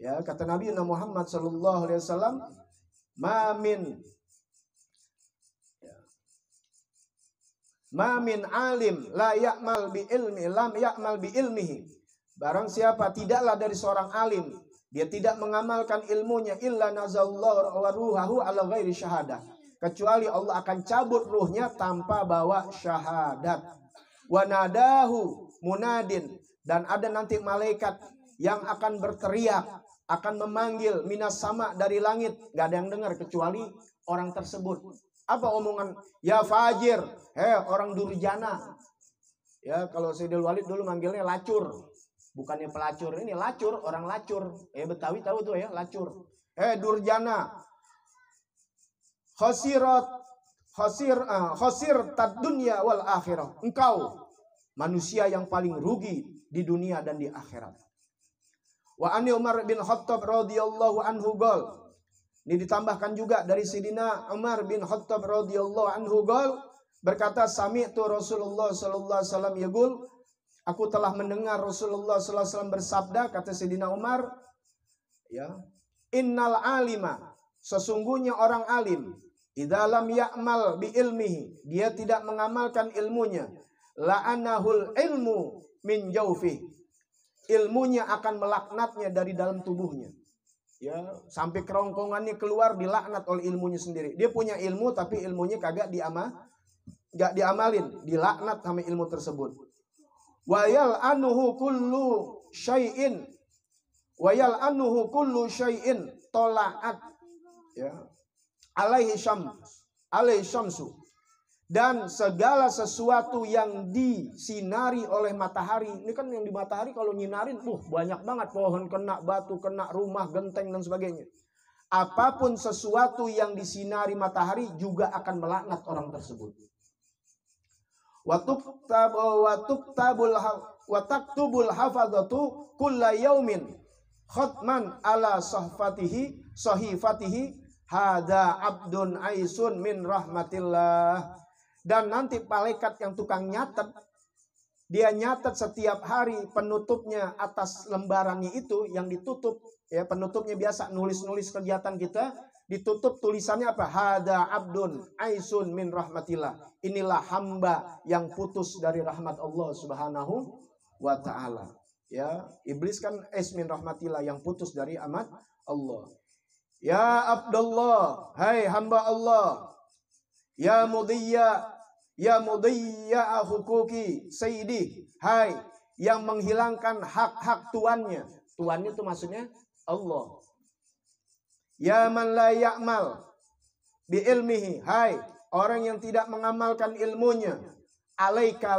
Ya, kata Nabi Muhammad sallallahu alaihi wasallam, ma min alim la ya'mal bi ilmi lam ya'mal bi ilmihi. Barang siapa tidaklah dari seorang alim, dia tidak mengamalkan ilmunya, illa nazallahu wa ruhahu ala ghairi syahadah, kecuali Allah akan cabut ruhnya tanpa bawa syahadat. Wa nadahu munadin, dan ada nanti malaikat yang akan berteriak, akan memanggil minas sama, dari langit. Gak ada yang dengar kecuali orang tersebut. Apa omongan? Ya fajir, orang durjana. Ya, kalau Sayyidul Walid dulu manggilnya lacur. Bukannya pelacur, ini lacur, orang lacur. Betawi tahu tuh ya, lacur. Durjana. Khosir tad dunya wal akhirah. Engkau manusia yang paling rugi di dunia dan di akhirat. Wa ani Umar bin Khattab radhiyallahu anhu qol. Ini ditambahkan juga dari Sayyidina Umar bin Khattab radhiyallahu anhu qol, berkata, sami'tu Rasulullah sallallahu alaihi wasallam yaqul, aku telah mendengar Rasulullah sallallahu alaihi wasallam bersabda, kata Sayyidina Umar, ya, innal alima, sesungguhnya orang alim, idza lam ya'mal bi ilmihi, dia tidak mengamalkan ilmunya, la'anahul ilmu min jawfi, ilmunya akan melaknatnya dari dalam tubuhnya. Ya, sampai kerongkongannya keluar, dilaknat oleh ilmunya sendiri. Dia punya ilmu tapi ilmunya kagak diamalin, dilaknat sama ilmu tersebut. Wa yal'anuhu kullu syai'in tola'at, ya, alaihi syamsu, dan segala sesuatu yang disinari oleh matahari. Ini kan yang di matahari kalau nyinarin, banyak banget, pohon kena, batu kena, rumah, genteng dan sebagainya. Apapun sesuatu yang disinari matahari juga akan melaknat orang tersebut. Wa taktubul hafadzatu kulla yaumin khatman ala sahifatihi hada abdun aisun min rahmatillah. Dan nanti malaikat yang tukang nyatet, dia nyatet setiap hari penutupnya atas lembarannya itu yang ditutup. Ya, penutupnya biasa nulis-nulis kegiatan kita, ditutup tulisannya apa? Hada abdun aisun min rahmatillah. Inilah hamba yang putus dari rahmat Allah Subhanahu wa taala. Ya, iblis kan min rahmatillah, yang putus dari rahmat Allah. Ya Abdullah, hai hamba Allah. Ya mudiyya hukuki sayyidi, hai yang menghilangkan hak-hak tuannya. Tuannya itu maksudnya Allah. Ya man la ya'mal bi ilmihi, hai orang yang tidak mengamalkan ilmunya. Alaika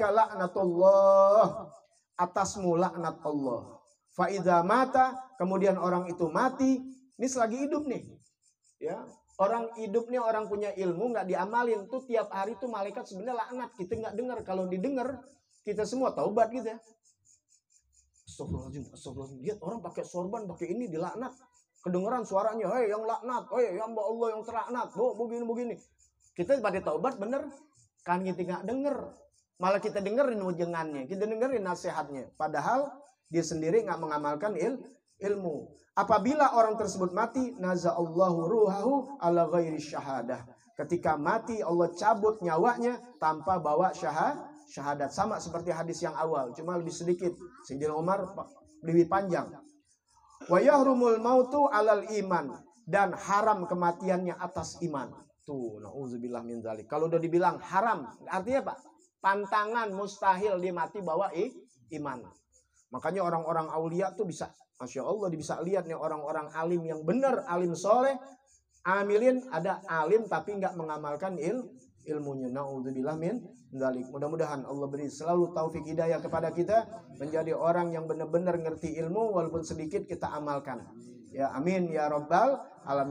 la'natullah, atasmu laknat Allah. Fa idza mata, kemudian orang itu mati, ini selagi hidup nih. Ya, orang hidupnya, orang punya ilmu nggak diamalin tuh, tiap hari tuh malaikat sebenarnya laknat. Kita nggak dengar, kalau didengar kita semua taubat gitu ya. Astagfirullahaladzim. Lihat orang pakai sorban, pakai ini, dilaknat. Kedengeran suaranya, hei yang laknat, hei hamba Allah yang terlaknat, begini. Kita pada taubat bener, kan kita nggak denger. Malah kita dengerin ujangannya, kita dengerin nasihatnya. Padahal dia sendiri nggak mengamalkan ilmu. Apabila orang tersebut mati, naza'allahu ruhahu ala ghairi syahadah. Ketika mati, Allah cabut nyawanya tanpa bawa syahadat. Sama seperti hadis yang awal, cuma lebih sedikit. Sayyidina Umar lebih panjang. Wa yahrumul mautu alal iman, dan haram kematiannya atas iman. Tuh, na'udzubillah min dzalik. Kalau udah dibilang haram, artinya apa? Pantangan, mustahil dia mati bawa iman. Makanya orang-orang aulia tuh bisa, Masya Allah, bisa lihat nih orang-orang alim yang benar, alim soleh, amilin, ada alim tapi nggak mengamalkan ilmunya. Na'udzubillah min dzalik. Mudah-mudahan Allah beri selalu taufik hidayah kepada kita menjadi orang yang benar-benar ngerti ilmu, walaupun sedikit kita amalkan. Ya amin ya rabbal alamin.